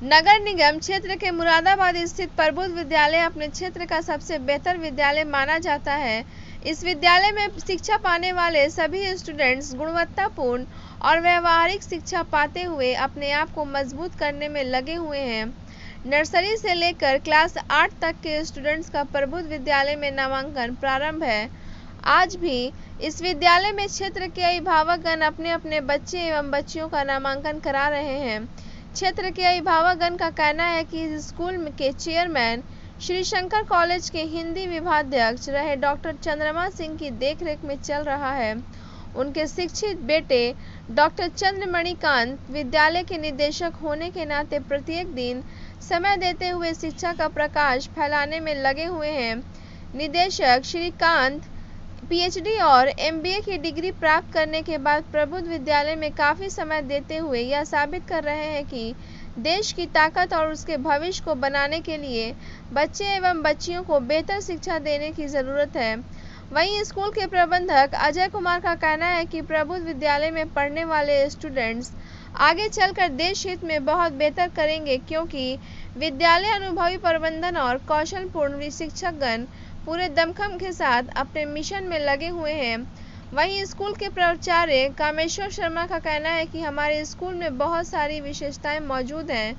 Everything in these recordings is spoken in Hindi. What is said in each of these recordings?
नगर निगम क्षेत्र के मुरादाबाद स्थित प्रबुद्ध विद्यालय अपने क्षेत्र का सबसे बेहतर विद्यालय माना जाता है। इस विद्यालय में शिक्षा पाने वाले सभी स्टूडेंट्स गुणवत्तापूर्ण और व्यवहारिक शिक्षा पाते हुए अपने आप को मजबूत करने में लगे हुए हैं। नर्सरी से लेकर क्लास 8 तक के स्टूडेंट्स का प्रबुद्ध विद्यालय में नामांकन प्रारंभ है। आज भी इस विद्यालय में क्षेत्र के अभिभावकगण अपने अपने बच्चे एवं बच्चियों का नामांकन करा रहे हैं। क्षेत्र के अभिभावकगण का कहना है कि इस स्कूल के चेयरमैन श्री शंकर कॉलेज के हिंदी विभागाध्यक्ष रहे डॉक्टर चंद्रमा सिंह की देखरेख में चल रहा है। उनके शिक्षित बेटे डॉक्टर चंद्रमणिकांत विद्यालय के निदेशक होने के नाते प्रत्येक दिन समय देते हुए शिक्षा का प्रकाश फैलाने में लगे हुए हैं। निदेशक श्रीकांत पीएचडी और एमबीए की डिग्री प्राप्त करने के बाद प्रबुद्ध विद्यालय में काफ़ी समय देते हुए यह साबित कर रहे हैं कि देश की ताकत और उसके भविष्य को बनाने के लिए बच्चे एवं बच्चियों को बेहतर शिक्षा देने की ज़रूरत है। वहीं स्कूल के प्रबंधक अजय कुमार का कहना है कि प्रबुद्ध विद्यालय में पढ़ने वाले स्टूडेंट्स आगे चलकर देश हित में बहुत बेहतर करेंगे, क्योंकि विद्यालय अनुभवी प्रबंधन और कौशलपूर्ण शिक्षकगण पूरे दमखम के साथ अपने मिशन में लगे हुए हैं। वहीं स्कूल के प्राचार्य कामेश्वर शर्मा का कहना है कि हमारे स्कूल में बहुत सारी विशेषताएं मौजूद हैं।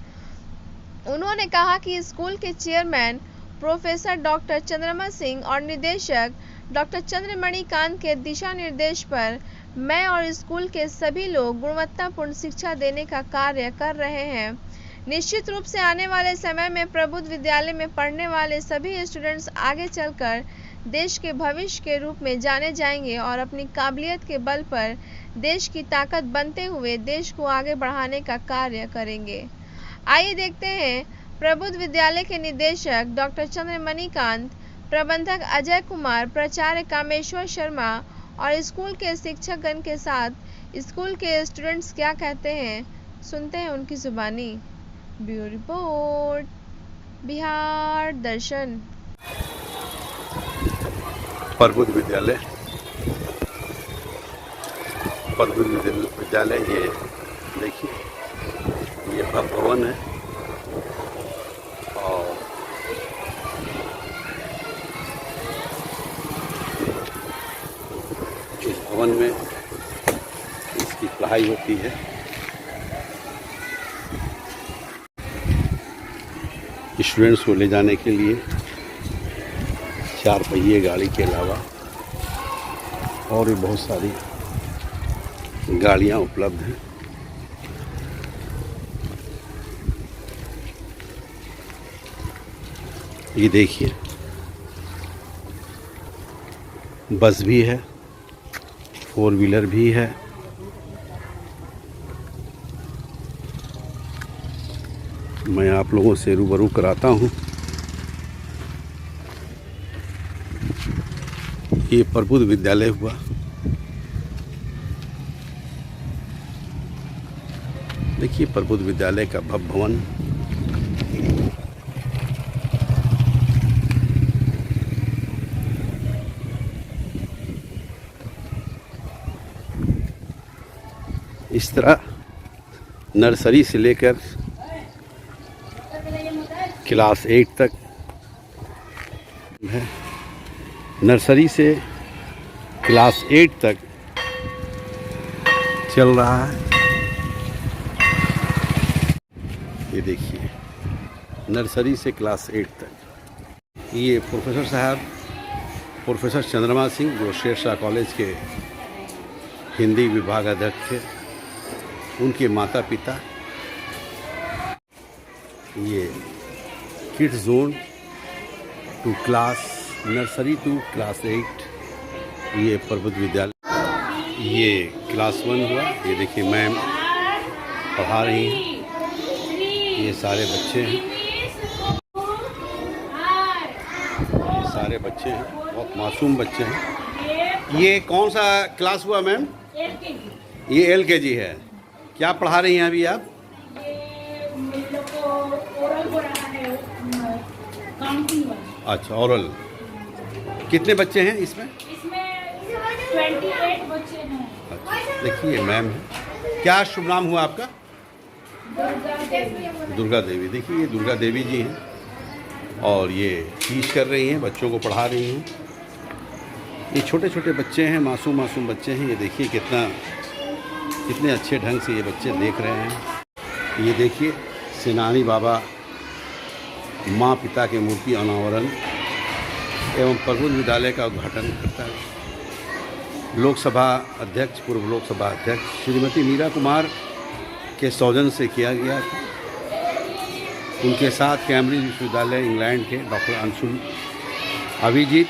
उन्होंने कहा कि स्कूल के चेयरमैन प्रोफेसर डॉक्टर चंद्रमा सिंह और निदेशक डॉक्टर चंद्रमणिकांत के दिशा निर्देश पर मैं और स्कूल के सभी लोग गुणवत्तापूर्ण शिक्षा देने का कार्य कर रहे हैं। निश्चित रूप से आने वाले समय में प्रबुद्ध विद्यालय में पढ़ने वाले सभी स्टूडेंट्स आगे चलकर देश के भविष्य के रूप में जाने जाएंगे और अपनी काबिलियत के बल पर देश की ताकत बनते हुए देश को आगे बढ़ाने का कार्य करेंगे। आइए देखते हैं प्रबुद्ध विद्यालय के निदेशक डॉक्टर चंद्रमणिकांत, प्रबंधक अजय कुमार, प्राचार्य कामेश्वर शर्मा और स्कूल के शिक्षकगण के साथ स्कूल के स्टूडेंट्स क्या कहते हैं। सुनते हैं उनकी जुबानी। ब्यूरो रिपोर्ट, बिहार दर्शन। प्रबुद्ध विद्यालय ये देखिए, ये भवन है और इस भवन में इसकी पढ़ाई होती है। स्टूडेंट्स को ले जाने के लिए 4 पहिए गाड़ी के अलावा और भी बहुत सारी गाड़ियां उपलब्ध हैं। ये देखिए, बस भी है, 4 व्हीलर भी है। मैं आप लोगों से रूबरू कराता हूँ। ये प्रबुद्ध विद्यालय हुआ। देखिए प्रबुद्ध विद्यालय का भवन। इस तरह नर्सरी से लेकर क्लास 8 तक है। नर्सरी से क्लास 8 तक चल रहा है। ये देखिए, नर्सरी से क्लास 8 तक। ये प्रोफेसर साहब प्रोफेसर चंद्रमा सिंह, जो शेरशाह कॉलेज के हिंदी विभागाध्यक्ष थे, उनके माता पिता। ये kids zone to class nursery to class 8, ये प्रबुद्ध विद्यालय। ये क्लास 1 हुआ। ये देखिए मैम पढ़ा रही हैं। ये सारे बच्चे हैं, ये सारे बच्चे हैं, बहुत मासूम बच्चे हैं। ये कौन सा क्लास हुआ मैम? ये LKG है। क्या पढ़ा रही हैं अभी आप? अच्छा, ओरल। कितने बच्चे हैं इसमें? 28 बच्चे हैं। अच्छा, देखिए मैम है। क्या शुभ नाम हुआ आपका? दुर्गा देवी। देखिए ये दुर्गा देवी जी हैं और ये टीच कर रही हैं, बच्चों को पढ़ा रही हैं। ये छोटे छोटे बच्चे हैं, मासूम मासूम बच्चे हैं। ये देखिए कितने अच्छे ढंग से ये बच्चे देख रहे हैं। ये देखिए सेनानी बाबा माँ पिता के मूर्ति अनावरण एवं प्रबुद्ध विद्यालय का उद्घाटन करता है लोकसभा अध्यक्ष, पूर्व लोकसभा अध्यक्ष श्रीमती मीरा कुमार के सौजन्य से किया गया था। उनके साथ कैम्ब्रिज विश्वविद्यालय इंग्लैंड के डॉक्टर अंशुल अभिजीत,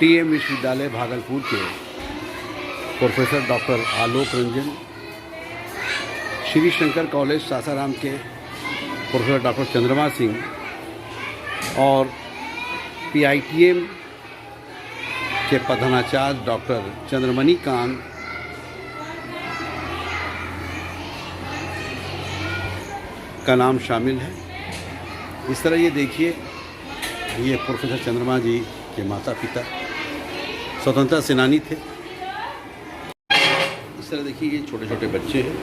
टीएम विश्वविद्यालय भागलपुर के professor doctor Alok Ranjan, Shri Shankar college Sasaram के प्रोफेसर डॉक्टर चंद्रमा सिंह और PITM के प्रधानाचार्य डॉक्टर चंद्रमणि कांत का नाम शामिल है। इस तरह ये देखिए, ये प्रोफेसर चंद्रमा जी के माता पिता स्वतंत्रता सेनानी थे। इस तरह देखिए ये छोटे छोटे बच्चे हैं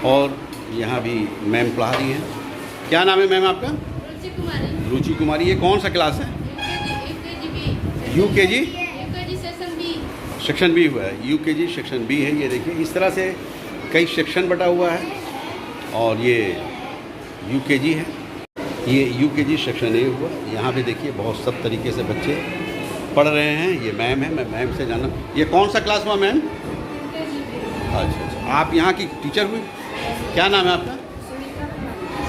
और यहाँ भी मैम पढ़ा रही हैं। क्या नाम है मैम आपका? रुचि कुमारी। ये कौन सा क्लास है? UKG सेक्शन बी हुआ है। UKG सेक्शन बी है। ये देखिए इस तरह से कई सेक्शन बटा हुआ है और ये UKG है। ये UKG सेक्शन ए हुआ। यहाँ पे देखिए बहुत सब तरीके से बच्चे पढ़ रहे हैं। ये मैम है, मैं मैम से जाना। ये कौन सा क्लास हुआ मैम? अच्छा, आप यहाँ की टीचर हुई? क्या नाम है आपका?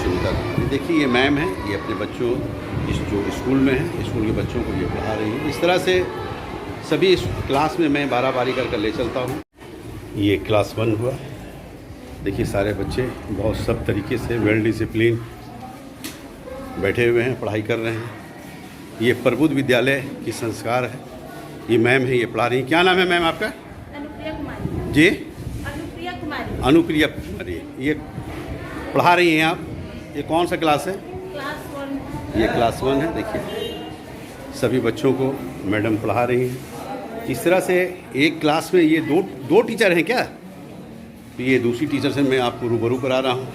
सुनीता। देखिए ये मैम है, ये अपने बच्चों जो स्कूल में है, स्कूल के बच्चों को ये पढ़ा रही है। इस तरह से सभी इस क्लास में मैं बारी कर ले चलता हूँ। ये क्लास 1 हुआ। देखिए सारे बच्चे बहुत सब तरीके से वेल डिसिप्लिन बैठे हुए हैं, पढ़ाई कर रहे हैं। ये प्रबुद्ध विद्यालय की संस्कार है। ये मैम है, ये पढ़ा रही हैं। क्या नाम है मैम आपका? अनुप्रिया कुमारी जी, अनुप्रिया कुमारी। ये पढ़ा रही हैं आप। ये कौन सा क्लास है? क्लास 1। ये क्लास 1 है। देखिए सभी बच्चों को मैडम पढ़ा रही हैं। इस तरह से एक क्लास में ये दो टीचर हैं क्या? तो ये दूसरी टीचर से मैं आपको रूबरू करा रहा हूँ।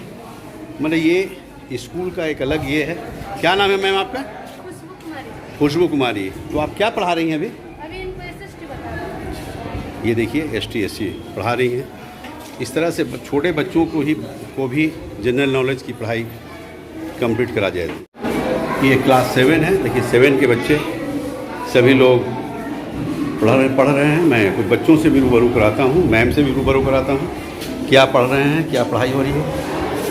मतलब ये स्कूल का एक अलग ये है। क्या नाम है मैम आपका? खुशबू कुमारी। तो आप क्या पढ़ा रही हैं अभी? इनको SST बता रही हूँ। ये देखिए ST SC पढ़ा रही हैं। इस तरह से छोटे बच्चों को भी जनरल नॉलेज की पढ़ाई कंप्लीट करा जाए। ये क्लास 7 है। देखिए 7 के बच्चे सभी लोग पढ़ रहे हैं। मैं कुछ बच्चों से भी रूबरू कराता हूँ, मैम से भी रूबरू कराता हूँ। क्या पढ़ रहे हैं, क्या पढ़ाई हो रही है?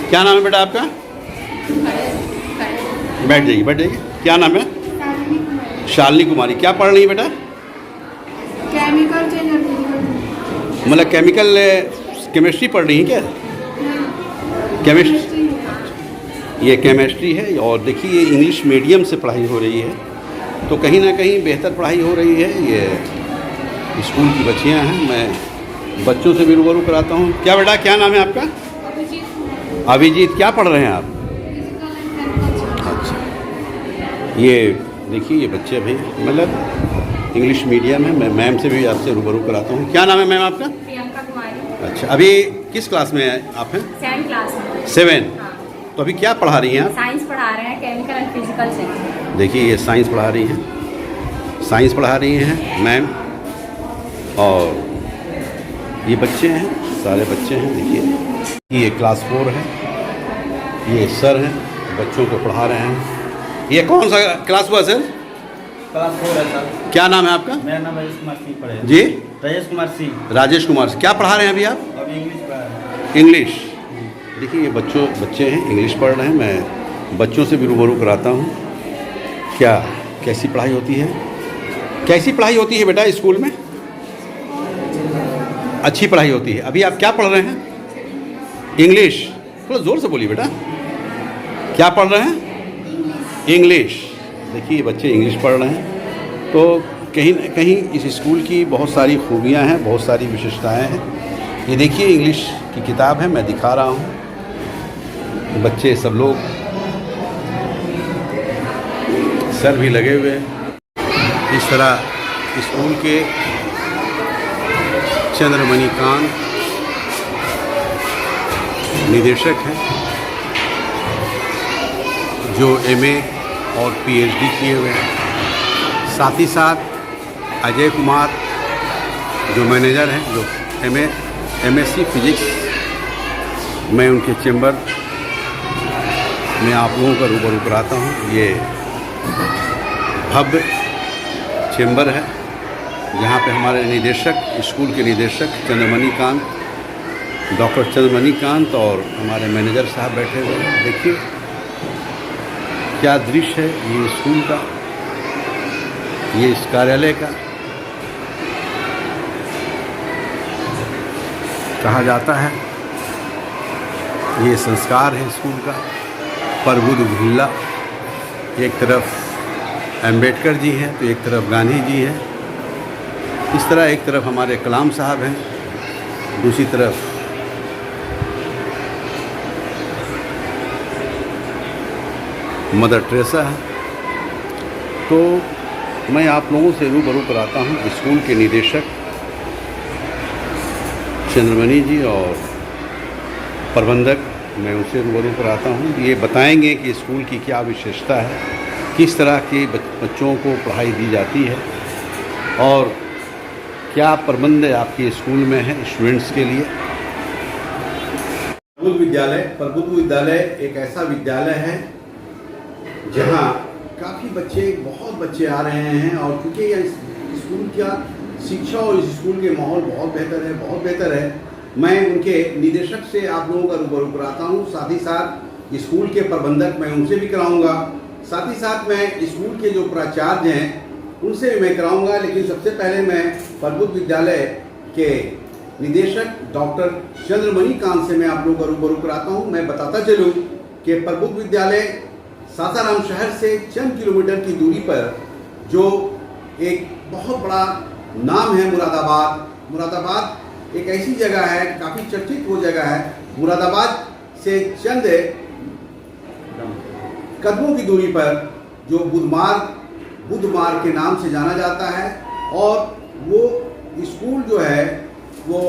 क्या नाम है बेटा आपका? बैठ जाइए। क्या नाम है? शालिनी कुमारी। क्या पढ़ रही है बेटा? केमिकल मतलब केमिस्ट्री पढ़ रही है क्या? केमिस्ट्री। ये केमिस्ट्री है। और देखिए ये इंग्लिश मीडियम से पढ़ाई हो रही है, तो कहीं ना कहीं बेहतर पढ़ाई हो रही है। ये स्कूल की बच्चियां हैं, मैं बच्चों से भी रूबरू कराता हूँ। क्या बेटा, क्या नाम है आपका? अभिजीत। क्या पढ़ रहे हैं आप? अच्छा, ये देखिए ये बच्चे भी मतलब इंग्लिश मीडियम है। मैं मैम से भी आपसे रूबरू कराता हूँ। क्या नाम है मैम आपका? प्रियंका कुमारी। अच्छा, अभी किस क्लास में आप हैं? 7 क्लास में। 7। तो अभी क्या पढ़ा रही हैं आप? साइंस पढ़ा रहे हैं, केमिकल एंड फिजिकल सेक्शन। देखिए ये साइंस पढ़ा रही हैं मैम। और ये बच्चे हैं, सारे बच्चे हैं। देखिए ये क्लास 4 है। ये सर हैं, बच्चों को पढ़ा रहे हैं। ये कौन सा क्लास हुआ सर? क्लास 4 है सर। क्या नाम है आपका? मेरा नाम राजेश कुमार सिंह पढ़े। जी, राजेश कुमार सिंह। क्या पढ़ा रहे हैं अभी आप? अभी इंग्लिश पढ़ा रहे हैं। इंग्लिश। देखिए ये बच्चे हैं, इंग्लिश पढ़ रहे हैं। मैं बच्चों से भी रूबरू कराता हूँ। क्या कैसी पढ़ाई होती है? कैसी पढ़ाई होती है बेटा स्कूल में? अच्छी पढ़ाई होती है। अभी आप क्या पढ़ रहे हैं? इंग्लिश। थोड़ा ज़ोर से बोलिए बेटा। क्या पढ़ रहे हैं? इंग्लिश। देखिए बच्चे इंग्लिश पढ़ रहे हैं। तो कहीं न कहीं इस स्कूल की बहुत सारी खूबियाँ हैं, बहुत सारी विशेषताएँ हैं। ये देखिए इंग्लिश की किताब है, मैं दिखा रहा हूँ। बच्चे सब लोग, सर भी लगे हुए हैं। इस तरह स्कूल के चंद्रमणि कांत निदेशक हैं जो एमए और पीएचडी किए हुए हैं। साथ ही साथ अजय कुमार जो मैनेजर हैं, जो एमएससी फिजिक्स, मैं उनके चैम्बर में आप लोगों का रूबरू कराता हूँ। ये भव्य चैम्बर है जहाँ पे हमारे निदेशक, स्कूल के निदेशक चंद्रमणि कांत, डॉक्टर चंद्रमणि कांत और हमारे मैनेजर साहब बैठे हुए हैं। देखिए क्या दृश्य है ये स्कूल का, ये इस कार्यालय का। कहा जाता है ये संस्कार है स्कूल का। प्रबुद्ध भिल्ला, एक तरफ अंबेडकर जी हैं तो एक तरफ गांधी जी हैं। इस तरह एक तरफ हमारे कलाम साहब हैं, दूसरी तरफ मदर टेरेसा है। तो मैं आप लोगों से रूबरू कराता हूँ स्कूल के निदेशक चंद्रमणि जी और प्रबंधक, मैं उनसे रूबरू कराता हूँ। ये बताएंगे कि स्कूल की क्या विशेषता है, किस तरह के बच्चों को पढ़ाई दी जाती है और क्या प्रबंध आपके स्कूल में है स्टूडेंट्स के लिए। प्रबुद्ध विद्यालय एक ऐसा विद्यालय है जहाँ काफ़ी बहुत बच्चे आ रहे हैं और क्योंकि यह स्कूल का शिक्षा और इस स्कूल के माहौल बहुत बेहतर है। मैं उनके निदेशक से आप लोगों का रूबरू कराता हूँ। साथ ही साथ स्कूल के प्रबंधक, मैं उनसे भी कराऊंगा। साथ ही साथ मैं स्कूल के जो प्राचार्य हैं उनसे भी मैं कराऊंगा। लेकिन सबसे पहले मैं प्रबुद्ध विद्यालय के निदेशक डॉक्टर चंद्रमणि कांत से मैं आप लोगों का रूबरू कराता हूँ। मैं बताता चलूँ कि प्रबुद्ध विद्यालय सासाराम शहर से चंद किलोमीटर की दूरी पर जो एक बहुत बड़ा नाम है मुरादाबाद एक ऐसी जगह है, काफ़ी चर्चित वो जगह है। मुरादाबाद से चंद कदमों की दूरी पर जो बुध मार्ग के नाम से जाना जाता है और वो स्कूल जो है वो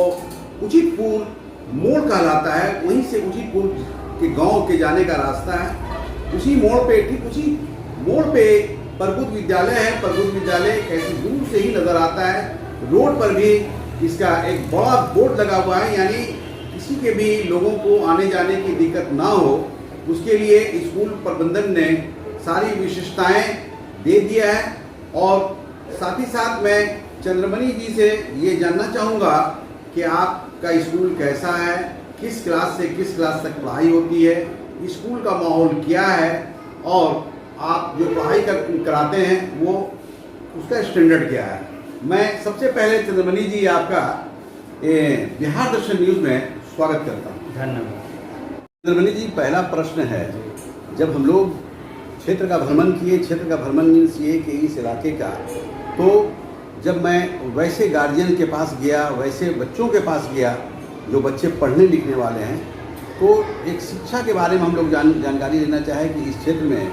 उचितपुर मोड़ कहलाता है। वहीं से उचितपुर के गांव के जाने का रास्ता है। उसी मोड़ पे प्रबुद्ध विद्यालय है। प्रबुद्ध विद्यालय कैसी दूर से ही नज़र आता है। रोड पर भी इसका एक बड़ा बोर्ड लगा हुआ है, यानी किसी के भी लोगों को आने जाने की दिक्कत ना हो उसके लिए स्कूल प्रबंधन ने सारी विशेषताएं दे दिया है। और साथ ही साथ मैं चंद्रमणि जी से ये जानना चाहूँगा कि आपका स्कूल कैसा है, किस क्लास से किस क्लास तक पढ़ाई होती है, स्कूल का माहौल क्या है और आप जो पढ़ाई कराते हैं वो उसका स्टैंडर्ड क्या है। मैं सबसे पहले चंद्रमणि जी आपका बिहार दर्शन न्यूज़ में स्वागत करता हूँ। धन्यवाद। चंद्रमणि जी, पहला प्रश्न है, जब हम लोग क्षेत्र का भ्रमण मीन्स ये कि इस इलाके का, तो जब मैं वैसे गार्जियन के पास गया, वैसे बच्चों के पास गया जो बच्चे पढ़ने लिखने वाले हैं, तो एक शिक्षा के बारे में हम लोग जानकारी लेना चाहे कि इस क्षेत्र में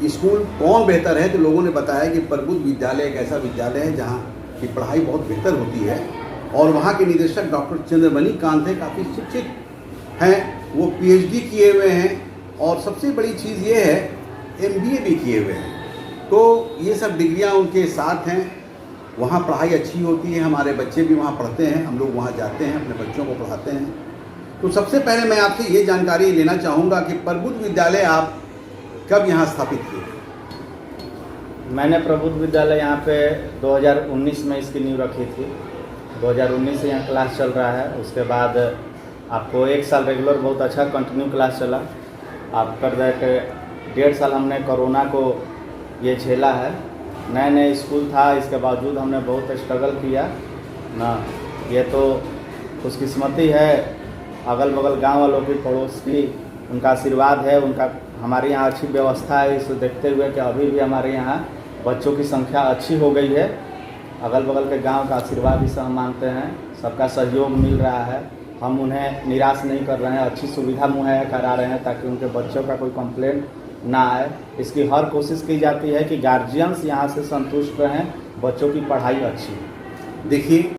स्कूल कौन बेहतर है। तो लोगों ने बताया कि प्रबुद्ध विद्यालय एक ऐसा विद्यालय है जहाँ की पढ़ाई बहुत बेहतर होती है और वहाँ के निदेशक डॉक्टर चंद्रमणि कांत हैं, काफ़ी शिक्षित हैं, वो पीएचडी किए हुए हैं और सबसे बड़ी चीज़ ये है एमबीए भी किए हुए हैं। तो ये सब डिग्रियाँ उनके साथ हैं। वहाँ पढ़ाई अच्छी होती है, हमारे बच्चे भी वहाँ पढ़ते हैं, हम लोग वहाँ जाते हैं, अपने बच्चों को पढ़ाते हैं। तो सबसे पहले मैं आपसे ये जानकारी लेना चाहूँगा कि प्रबुद्ध विद्यालय आप कब यहाँ स्थापित किए? मैंने प्रबुद्ध विद्यालय यहाँ पे 2019 में इसकी नींव रखी थी। 2019 से यहाँ क्लास चल रहा है। उसके बाद आपको 1 साल रेगुलर बहुत अच्छा कंटिन्यू क्लास चला। आफ्टर दैट 1.5 साल हमने कोरोना को ये झेला है। नए स्कूल था, इसके बावजूद हमने बहुत स्ट्रगल किया ना। ये तो खुशकिस्मती है, अगल बगल गांव वालों की, पड़ोस की, उनका आशीर्वाद है, उनका हमारे यहाँ अच्छी व्यवस्था है। इसे देखते हुए कि अभी भी हमारे यहाँ बच्चों की संख्या अच्छी हो गई है। अगल बगल के गांव का आशीर्वाद इसे हम मानते हैं, सबका सहयोग मिल रहा है। हम उन्हें निराश नहीं कर रहे हैं, अच्छी सुविधा मुहैया करा रहे हैं ताकि उनके बच्चों का कोई कंप्लेंट ना आए। इसकी हर कोशिश की जाती है कि गार्जियंस यहाँ से संतुष्ट रहें, बच्चों की पढ़ाई अच्छी। देखिए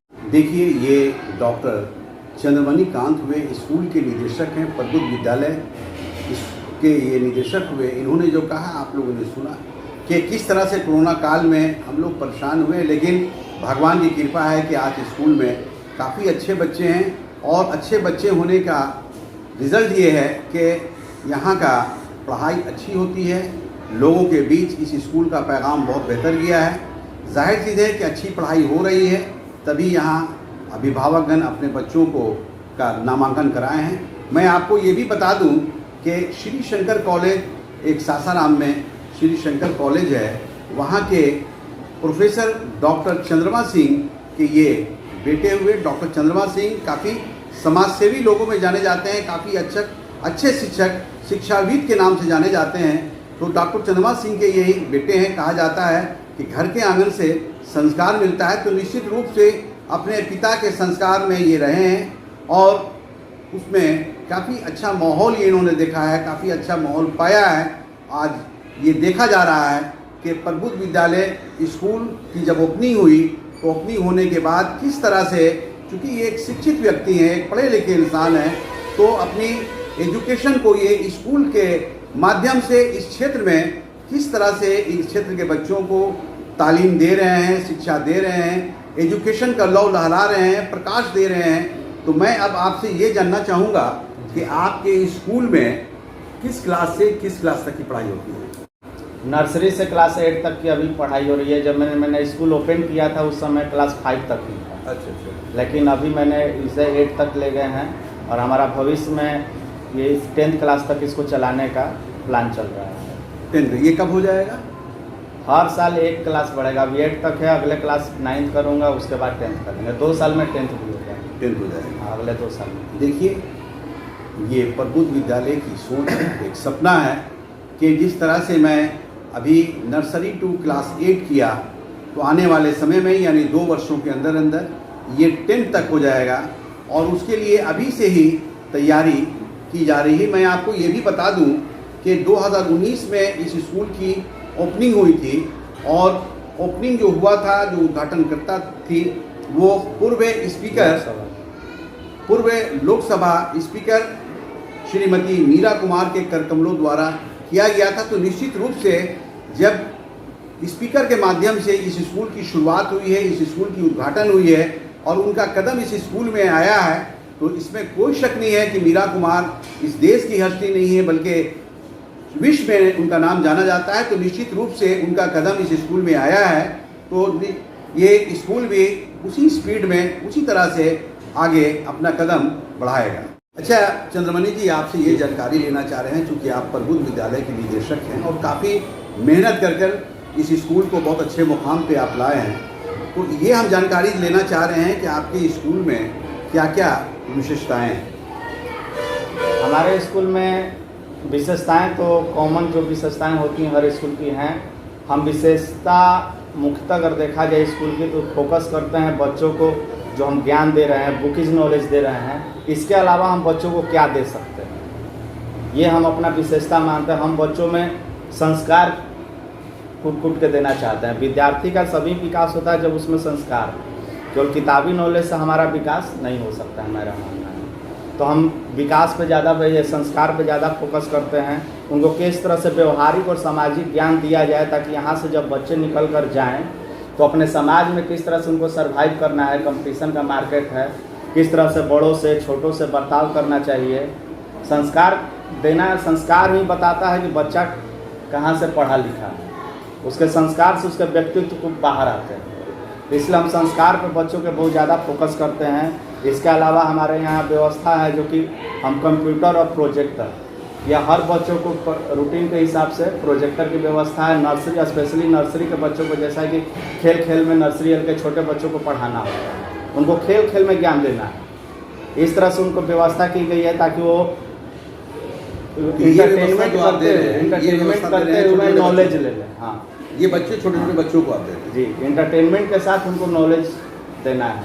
ये डॉक्टर चंद्रमणि कांत हुए स्कूल के निदेशक हैं, प्रबुद्ध विद्यालय इसके ये निदेशक हुए। इन्होंने जो कहा आप लोगों ने सुना कि किस तरह से कोरोना काल में हम लोग परेशान हुए, लेकिन भगवान की कृपा है कि आज स्कूल में काफ़ी अच्छे बच्चे हैं और अच्छे बच्चे होने का रिज़ल्ट ये है कि यहाँ का पढ़ाई अच्छी होती है, लोगों के बीच इस स्कूल का पैगाम बहुत बेहतर गया है। जाहिर चीज़ है कि अच्छी पढ़ाई हो रही है, तभी यहाँ अभिभावकगण अपने बच्चों को का नामांकन कराए हैं। मैं आपको ये भी बता दूं कि श्री शंकर कॉलेज एक सासाराम में श्री शंकर कॉलेज है, वहाँ के प्रोफेसर डॉक्टर चंद्रमा सिंह के ये बेटे हुए। डॉक्टर चंद्रमा सिंह काफ़ी समाजसेवी लोगों में जाने जाते हैं, काफ़ी अच्छे शिक्षक, शिक्षाविद के नाम से जाने जाते हैं। तो डॉक्टर चंद्रमा सिंह के यही बेटे हैं। कहा जाता है कि घर के आंगन से संस्कार मिलता है, तो निश्चित रूप से अपने पिता के संस्कार में ये रहे हैं और उसमें काफ़ी अच्छा माहौल ये इन्होंने देखा है, काफ़ी अच्छा माहौल पाया है। आज ये देखा जा रहा है कि प्रबुद्ध विद्यालय स्कूल की जब ओपनिंग हुई तो ओपनिंग होने के बाद किस तरह से, चूँकि ये एक शिक्षित व्यक्ति हैं, एक पढ़े लिखे इंसान हैं, तो अपनी एजुकेशन को ये स्कूल के माध्यम से इस क्षेत्र में किस तरह से इस क्षेत्र के बच्चों को तालीम दे रहे हैं, शिक्षा दे रहे हैं, एजुकेशन का लौ लहरा रहे हैं, प्रकाश दे रहे हैं। तो मैं अब आपसे ये जानना चाहूँगा कि आपके स्कूल में किस क्लास से किस क्लास तक की पढ़ाई होती है? नर्सरी से क्लास 8 तक की अभी पढ़ाई हो रही है। जब मैंने स्कूल ओपन किया था उस समय क्लास 5 तक ही था। अच्छा। लेकिन अभी मैंने इसे 8 तक ले गए हैं और हमारा भविष्य में ये 10th क्लास तक इसको चलाने का प्लान चल रहा है। 10th ये कब हो जाएगा? हर साल एक क्लास बढ़ेगा। अभी 8 तक है, अगले क्लास 9th करूँगा, उसके बाद 10th करेंगे। 2 साल में 10th भी हो जाएगा। 10th हो जाएगा अगले 2 साल में। देखिए, ये प्रबुद्ध विद्यालय की सोच है, एक सपना है कि जिस तरह से मैं अभी नर्सरी टू क्लास 8 किया, तो आने वाले समय में यानी 2 वर्षों के अंदर अंदर ये 10th तक हो जाएगा और उसके लिए अभी से ही तैयारी की जा रही है। मैं आपको ये भी बता दूं कि 2019 में इस स्कूल की ओपनिंग हुई थी और ओपनिंग जो हुआ था, जो उद्घाटनकर्ता थी, वो पूर्व लोकसभा स्पीकर श्रीमती मीरा कुमार के करकमलों द्वारा किया गया था। तो निश्चित रूप से जब स्पीकर के माध्यम से इस स्कूल की शुरुआत हुई है, इस स्कूल की उद्घाटन हुई है और उनका कदम इस स्कूल में आया है, तो इसमें कोई शक नहीं है कि मीरा कुमार इस देश की हस्ती नहीं है बल्कि विश्व में उनका नाम जाना जाता है। तो निश्चित रूप से उनका कदम इस स्कूल में आया है, तो ये स्कूल भी उसी स्पीड में, उसी तरह से आगे अपना कदम बढ़ाएगा। अच्छा चंद्रमणि जी, आपसे ये जानकारी लेना चाह रहे हैं, चूँकि आप प्रबुद्ध विद्यालय के निदेशक हैं और काफ़ी मेहनत कर इस स्कूल को बहुत अच्छे मुकाम पे आप लाए हैं, तो ये हम जानकारी लेना चाह रहे हैं कि आपके स्कूल में क्या क्या विशेषताएँ हैं? हमारे स्कूल में विशेषताएं तो कॉमन जो विशेषताएं होती हैं हर स्कूल की हैं। हम विशेषता मुख्यतः अगर देखा जाए स्कूल की तो फोकस करते हैं बच्चों को जो हम ज्ञान दे रहे हैं, बुकिज नॉलेज दे रहे हैं, इसके अलावा हम बच्चों को क्या दे सकते हैं, ये हम अपना विशेषता मानते हैं। हम बच्चों में संस्कार कूट के देना चाहते हैं। विद्यार्थी का सभी विकास होता है जब उसमें संस्कार, केवल किताबी नॉलेज से हमारा विकास नहीं हो सकता है, मेरा मानना है। तो हम विकास पे ज़्यादा, संस्कार पे ज़्यादा फोकस करते हैं। उनको किस तरह से व्यवहारिक और सामाजिक ज्ञान दिया जाए ताकि यहाँ से जब बच्चे निकल कर जाएँ तो अपने समाज में किस तरह से उनको सर्वाइव करना है, कंपटीशन का मार्केट है, किस तरह से बड़ों से छोटों से बर्ताव करना चाहिए। संस्कार देना, संस्कार ही बताता है कि बच्चा कहाँ से पढ़ा लिखा है, उसके संस्कार से उसके व्यक्तित्व को बाहर आते हैं। तो इसलिए हम संस्कार पर बच्चों के बहुत ज़्यादा फोकस करते हैं। इसके अलावा हमारे यहाँ व्यवस्था है जो कि हम कंप्यूटर और प्रोजेक्टर, या हर बच्चों को रूटीन के हिसाब से प्रोजेक्टर की व्यवस्था है। नर्सरी, स्पेशली नर्सरी के बच्चों को, जैसा कि खेल खेल में नर्सरी एल के छोटे बच्चों को पढ़ाना होता है, उनको खेल खेल में ज्ञान देना है। इस तरह से उनको व्यवस्था की गई है ताकि वो इंटरटेनमेंट करते हुए नॉलेज ले लें। हाँ, ये बच्चे छोटे छोटे बच्चों को आते हैं जी, इंटरटेनमेंट के साथ उनको नॉलेज देना है,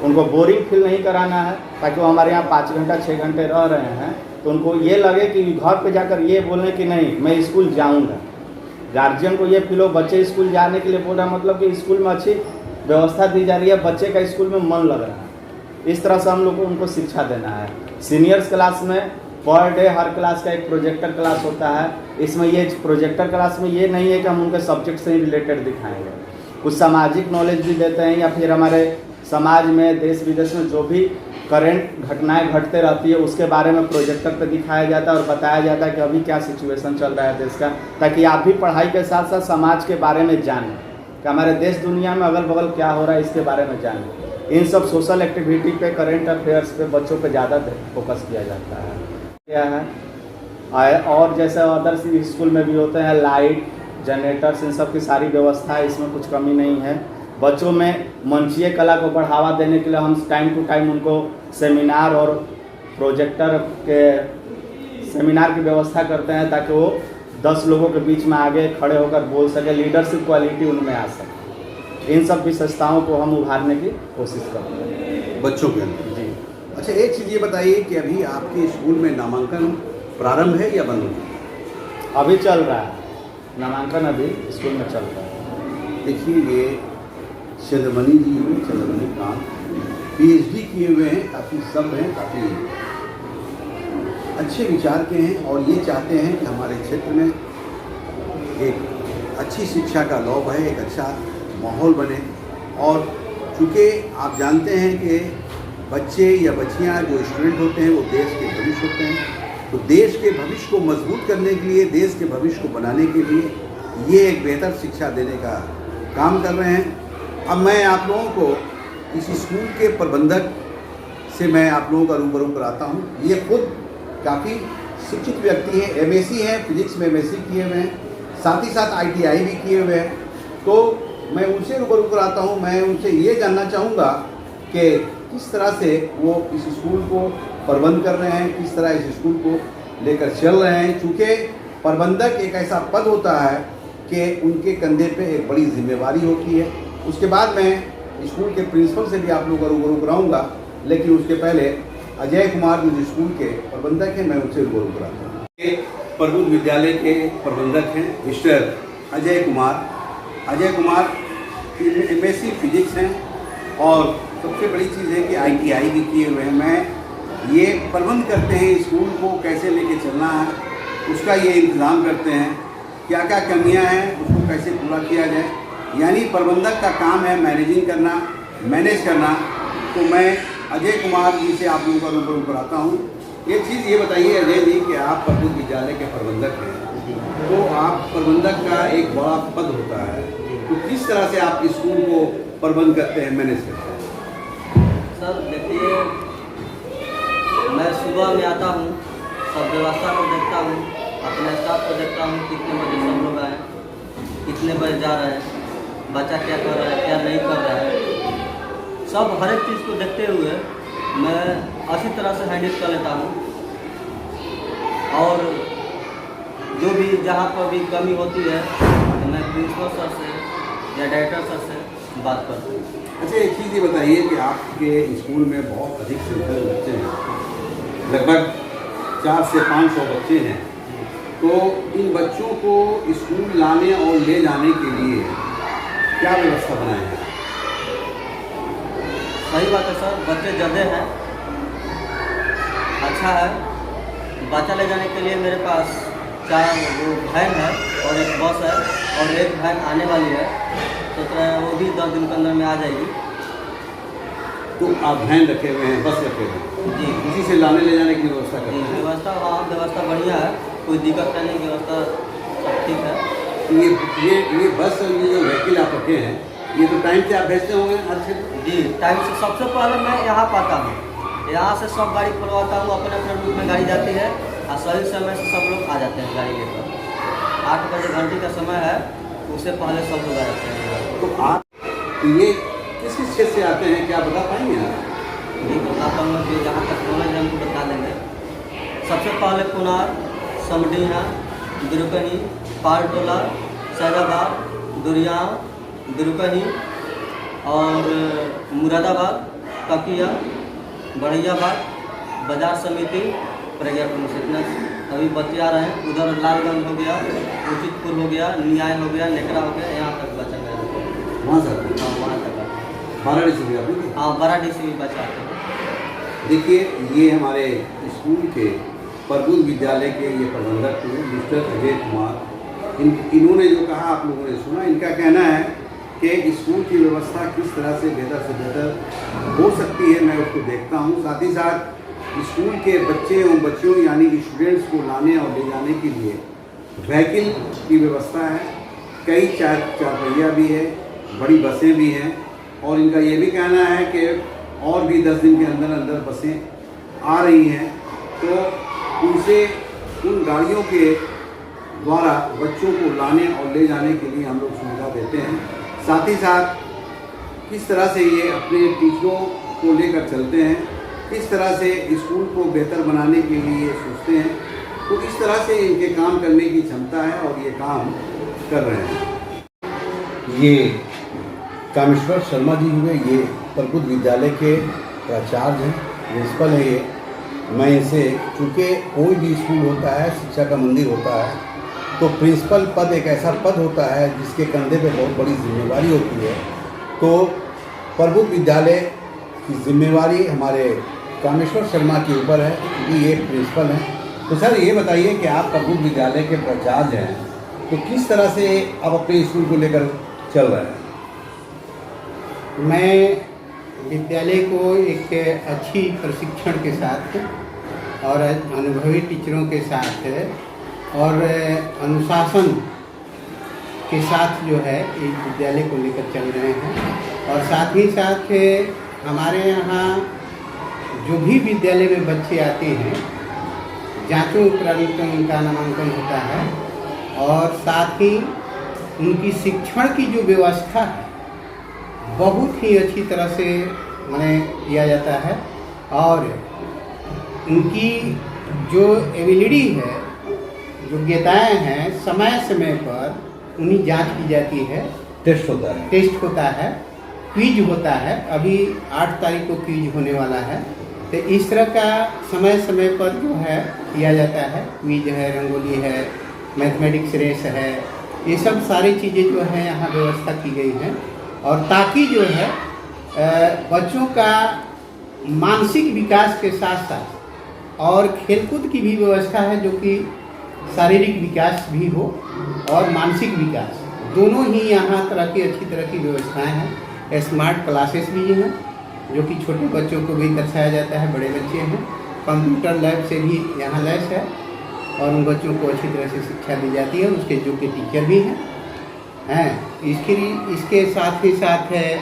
उनको बोरिंग फील नहीं कराना है ताकि वो हमारे यहाँ 5 घंटा 6 घंटे रह रहे हैं तो उनको ये लगे कि घर पे जाकर ये बोलें कि नहीं मैं स्कूल जाऊँगा। गार्जियन को ये फील हो बच्चे स्कूल जाने के लिए बोल रहे हैं, मतलब कि स्कूल में अच्छी व्यवस्था दी जा रही है, बच्चे का स्कूल में मन लग रहा है। इस तरह से हम लोग को उनको शिक्षा देना है। सीनियर्स क्लास में पर डे हर क्लास का एक प्रोजेक्टर क्लास होता है। इसमें ये प्रोजेक्टर क्लास में ये नहीं है कि हम उनके सब्जेक्ट से ही रिलेटेड दिखाएंगे, कुछ सामाजिक नॉलेज भी देते हैं, या फिर हमारे समाज में देश विदेश में जो भी करेंट घटनाएं घटते रहती है उसके बारे में प्रोजेक्टर पर दिखाया जाता है और बताया जाता है कि अभी क्या सिचुएशन चल रहा है देश का, ताकि आप भी पढ़ाई के साथ साथ समाज के बारे में जानें कि हमारे देश दुनिया में अगल बगल क्या हो रहा है, इसके बारे में जानें। इन सब सोशल एक्टिविटी पे, करेंट अफेयर्स पे बच्चों पे ज़्यादा फोकस किया जाता है। क्या है और जैसे अदर स्कूल में भी होते हैं, लाइट, जनरेटर्स, इन सब की सारी व्यवस्था है, इसमें कुछ कमी नहीं है। बच्चों में मंचीय कला को बढ़ावा देने के लिए हम टाइम टू टाइम उनको सेमिनार और प्रोजेक्टर के सेमिनार की व्यवस्था करते हैं, ताकि वो 10 लोगों के बीच में आगे खड़े होकर बोल सके, लीडरशिप क्वालिटी उनमें आ सके। इन सब विशेषताओं को हम उभारने की कोशिश करते हैं बच्चों के अंदर। जी। अच्छा, एक चीज़ ये बताइए कि अभी आपके स्कूल में नामांकन प्रारंभ है या बंद हो गया? अभी चल रहा है नामांकन, अभी स्कूल में चल रहा है। देखिए, ये चंद्रमणि जी हुए, चंद्रमणि कांत PhD किए हुए हैं, काफ़ी सब हैं, काफ़ी अच्छे विचार के हैं और ये चाहते हैं कि हमारे क्षेत्र में एक अच्छी शिक्षा का लॉब है, एक अच्छा माहौल बने। और चूँकि आप जानते हैं कि बच्चे या बच्चियां जो स्टूडेंट होते हैं वो देश के भविष्य होते हैं, तो देश के भविष्य को मजबूत करने के लिए, देश के भविष्य को बनाने के लिए ये एक बेहतर शिक्षा देने का काम कर रहे हैं। अब मैं आप लोगों को इस स्कूल के प्रबंधक से मैं आप लोगों का रूबरू कराता हूँ। ये खुद काफ़ी शिक्षित व्यक्ति हैं, MSc हैं, फिजिक्स में MSc किए हुए हैं, साथ ही साथ ITI भी किए हुए हैं। तो मैं उनसे रूबरू कराता हूँ। मैं उनसे ये जानना चाहूँगा कि किस तरह से वो इस स्कूल को प्रबंध कर रहे हैं, किस तरह इस स्कूल को लेकर चल रहे हैं। चूँकि प्रबंधक एक ऐसा पद होता है कि उनके कंधे पे एक बड़ी जिम्मेवारी होती है। उसके बाद मैं स्कूल के प्रिंसिपल से भी आप लोगों का रूबरू कराऊँगा, लेकिन उसके पहले अजय कुमार जो स्कूल के प्रबंधक हैं, मैं उनसे रूबरू कराता हूँ। ये प्रबुद्ध विद्यालय के प्रबंधक हैं mister Ajay Kumar. Ajay Kumar MSc physics हैं और सबसे बड़ी चीज़ है कि ITI भी किए हुए हैं। मैं ये प्रबंध करते हैं स्कूल को कैसे लेके चलना है, उसका ये इंतज़ाम करते हैं, क्या क्या कमियां हैं उसको कैसे पूरा किया जाए। यानी प्रबंधक का काम है मैनेजिंग करना, मैनेज करना। तो मैं अजय कुमार जी से आप लोगों का रूबरू कराता हूँ। एक चीज़ ये बताइए अजय जी कि आप प्रबुद्ध विद्यालय के प्रबंधक हैं, तो आप प्रबंधक का एक बड़ा पद होता है, तो किस तरह से आप स्कूल को प्रबंध करते हैं, मैनेज करते हैं? सर देखिए, मैं सुबह में आता हूँ, सब व्यवस्था को देखता हूँ, अपने स्टाफ को देखता हूँ, कितने बजे सब लोग आए, कितने बजे जा रहे हैं, बच्चा क्या कर रहा है, क्या नहीं कर रहा है, सब हर एक चीज़ को देखते हुए मैं अच्छी तरह से हैंडल कर लेता हूँ। और जो भी जहाँ पर भी कमी होती है तो मैं प्रिंसिपल सर से या डायरेक्टर सर से बात करता हूँ। अच्छा, एक चीज़ ये बताइए कि आपके स्कूल में बहुत अधिक संख्या में बच्चे हैं, लगभग 400 से 500 बच्चे हैं, तो इन बच्चों को स्कूल लाने और ले जाने के लिए क्या व्यवस्था बनाए हैं? सही बात है सर, बच्चे ज़्यादा हैं, अच्छा है। बच्चा ले जाने के लिए मेरे पास 4 वैन है और एक बस है और एक वैन आने वाली है, तो वो भी 10 दिन के अंदर में आ जाएगी। तो आप वैन रखे हुए हैं, बस रखे हुए हैं जी, इसी से लाने ले जाने की व्यवस्था करते हैं? व्यवस्था, हाँ व्यवस्था बढ़िया है, कोई दिक्कत नहीं, व्यवस्था सब ठीक है। ये बस और ये जो व्हीकल आप रखे हैं, ये तो टाइम से आप भेजते होंगे हर क्षेत्र? जी, टाइम से। सबसे पहले मैं यहाँ पाता हूँ, यहाँ से सब गाड़ी खुलवाता हूँ, अपने अपने रूट में गाड़ी जाती है और सही समय से सब लोग आ जाते हैं गाड़ी लेकर। 8 बजे घंटे का समय है, उससे पहले सब लोग आ जाते हैं। तो आप ये किस किस क्षेत्र से आते हैं, क्या बता पाएंगे आप? जी बताता हूँ, जो जहाँ तक नॉलेज हमको बता देंगे। सबसे पहले कुनार, समडीहा, दुर्गनी, पारटोला, सैदाबाद, दुरियाव, दुर्गनी और मुरादाबाद, ककिया, बढ़ियाबाद, बाजार समिति, प्रज्ञापुर से। इतना अभी बच्चे आ रहे हैं। उधर लालगंज हो गया, उचितपुर हो गया, न्याय हो गया, नेकरा हो गया, यहाँ तक बचा गया। वहाँ से? हाँ, वहाँ तक। वाराणसी भी आपने? हाँ, वाराणसी भी बचा। देखिए, ये हमारे स्कूल के प्रबुद्ध विद्यालय के ये प्रबंधक हुए मिस्टर अजय कुमार। इन्होंने जो कहा आप लोगों ने सुना। इनका कहना है कि स्कूल की व्यवस्था किस तरह से बेहतर हो सकती है, मैं उसको देखता हूँ। साथ ही साथ स्कूल के बच्चे एवं बच्चियों यानी कि स्टूडेंट्स को लाने और ले जाने के लिए व्हीकल की व्यवस्था है। कई चार पहिया भी है, बड़ी बसें भी हैं, और इनका ये भी कहना है कि और भी 10 दिन के अंदर अंदर बसें आ रही हैं, तो उनसे उन गाड़ियों के द्वारा बच्चों को लाने और ले जाने के लिए हम लोग सुविधा देते हैं। साथ ही साथ किस तरह से ये अपने टीचरों को लेकर चलते हैं, किस तरह से स्कूल को बेहतर बनाने के लिए सोचते हैं, तो इस तरह से इनके काम करने की क्षमता है और ये काम कर रहे हैं। ये कामेश्वर शर्मा जी हुए, ये प्रबुद्ध विद्यालय के प्राचार्य हैं, प्रिंसिपल है ये। मैं इसे, चूँकि कोई भी स्कूल होता है, शिक्षा का मंदिर होता है, तो प्रिंसिपल पद एक ऐसा पद होता है जिसके कंधे पे बहुत बड़ी जिम्मेवारी होती है। तो प्रबुद्ध विद्यालय की जिम्मेवारी हमारे कामेश्वर शर्मा के ऊपर है, क्योंकि ये प्रिंसिपल हैं। तो सर ये बताइए कि आप प्रबुद्ध विद्यालय के प्राचार्य हैं, तो किस तरह से आप अपने स्कूल को लेकर चल रहे हैं? मैं विद्यालय को एक अच्छी प्रशिक्षण के साथ और अनुभवी टीचरों के साथ और अनुशासन के साथ जो है इस विद्यालय को लेकर चल रहे हैं। और साथ ही साथ हमारे यहाँ जो भी विद्यालय में बच्चे आते हैं, जांचों उपरांत उनका नामांकन होता है, और साथ ही उनकी शिक्षण की जो व्यवस्था है बहुत ही अच्छी तरह से मैंने किया जाता है। और उनकी जो एबिलिटी है, योग्यताएं हैं, समय समय पर उन्हीं जांच की जाती है, टेस्ट होता है, क्विज होता है। अभी 8 तारीख को क्विज होने वाला है, तो इस तरह का समय समय पर जो है किया जाता है। क्विज है, रंगोली है, मैथमेटिक्स रेस है, ये सब सारी चीज़ें जो है यहाँ व्यवस्था की गई है। और ताकि जो है बच्चों का मानसिक विकास के साथ साथ और खेलकूद की भी व्यवस्था है, जो कि शारीरिक विकास भी हो और मानसिक विकास दोनों ही यहाँ तरह की अच्छी तरह की व्यवस्थाएं हैं। स्मार्ट क्लासेस भी हैं, जो कि छोटे बच्चों को भी दर्शाया जाता है, बड़े बच्चे हैं। कंप्यूटर लैब से भी यहाँ लैस है, और उन बच्चों को अच्छी तरह से शिक्षा दी जाती है। उसके जो कि टीचर भी हैं। इसके साथ ही साथ है,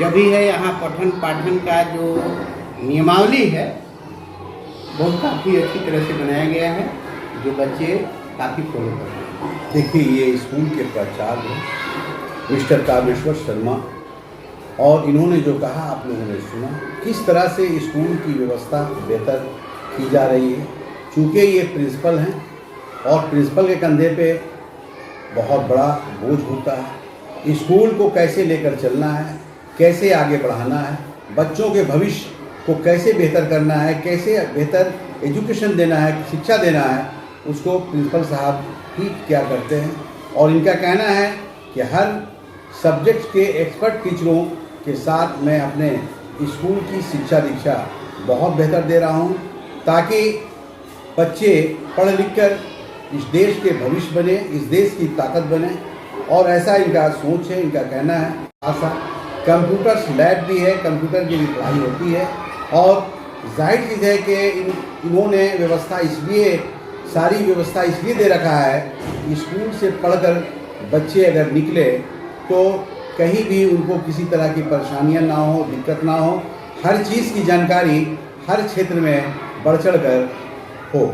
जब भी है यहाँ पठन पाठन का जो नियमावली है वो काफ़ी अच्छी तरह से बनाया गया है, जो बच्चे काफ़ी फॉलो कर रहे हैं। देखिए, ये स्कूल के प्राचार्य मिस्टर कामेश्वर शर्मा, और इन्होंने जो कहा आप लोगों ने सुना, किस तरह से स्कूल की व्यवस्था बेहतर की जा रही है। चूँकि ये प्रिंसिपल हैं और प्रिंसिपल के कंधे पे बहुत बड़ा बोझ होता है। स्कूल को कैसे लेकर चलना है, कैसे आगे बढ़ाना है, बच्चों के भविष्य को कैसे बेहतर करना है, कैसे बेहतर एजुकेशन देना है, शिक्षा देना है, उसको प्रिंसिपल साहब ही क्या करते हैं। और इनका कहना है कि हर सब्जेक्ट के एक्सपर्ट टीचरों के साथ मैं अपने स्कूल की शिक्षा दीक्षा बहुत बेहतर दे रहा हूँ, ताकि बच्चे पढ़ लिख कर इस देश के भविष्य बने, इस देश की ताकत बने। और ऐसा इनका सोच है, इनका कहना है। ऐसा कंप्यूटर्स लैब भी है, कंप्यूटर की भी पढ़ाई होती है। और जाहिर चीज़ है कि इन्होंने व्यवस्था इसलिए, सारी व्यवस्था इसलिए दे रखा है, स्कूल से पढ़कर बच्चे अगर निकले तो कहीं भी उनको किसी तरह की परेशानियां ना हो, दिक्कत ना हो, हर चीज़ की जानकारी हर क्षेत्र में बढ़ चढ़ कर हो।